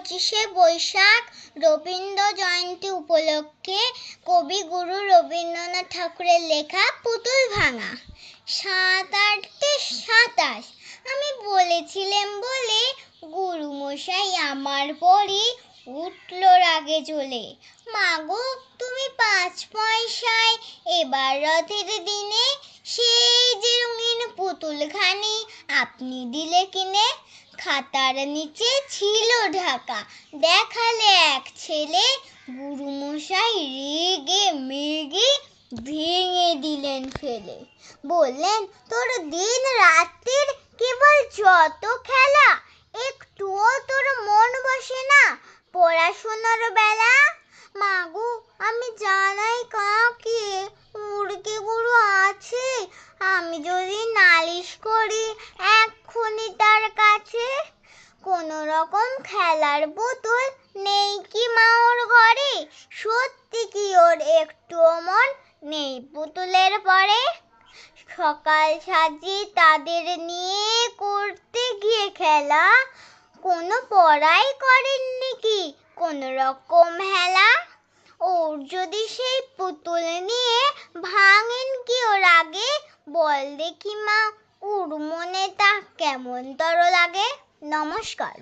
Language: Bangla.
25শে বৈশাখ রবীন্দ্র জয়ন্তী উপলক্ষে কবিগুরু রবীন্দ্রনাথ ঠাকুরের লেখা পুতুল ভাঙা। 7 8 27 আমি বলেছিলাম বলে গুরুমশাই আমার পরে উঠল রাগে জ্বলে। মাগো তুমি 5 পয়সায় এবার রথের দিনে সেই যে রঙিন পুতুলখানি আপনি দিলে কিনে। খাতার নিচে ছিল ঢাকা, দেখালে এক ছেলে, গুরুমশাই রেগে মেগে ভেঙে দিলেন ফেলে। বললেন তোর দিন রাত্রির কেবল যত খেলা, একটুও তোর মন বসে না পড়াশোনার বেলা। মাগো আমি জানাই কাকে, উড়কে গুরু আছে, আমি যদি নালিশ করি এক্ষুনি তার কাছে। কোন রকম খেলার পুতুল নেই কি মা ওর ঘরে, সত্যি কি ওর একটুও মন নেই পুতুলের পরে। সকাল সাজি তাদের নিয়ে করতে গিয়ে খেলা, কোনো পড়াই করেননি কি কোন রকম হেলা। ওর যদি সেই পুতুল নিয়ে ভাঙেন কি ওর আগে, বল দেখি মা ওর মনে তা কেমন তর লাগে। নমস্কার।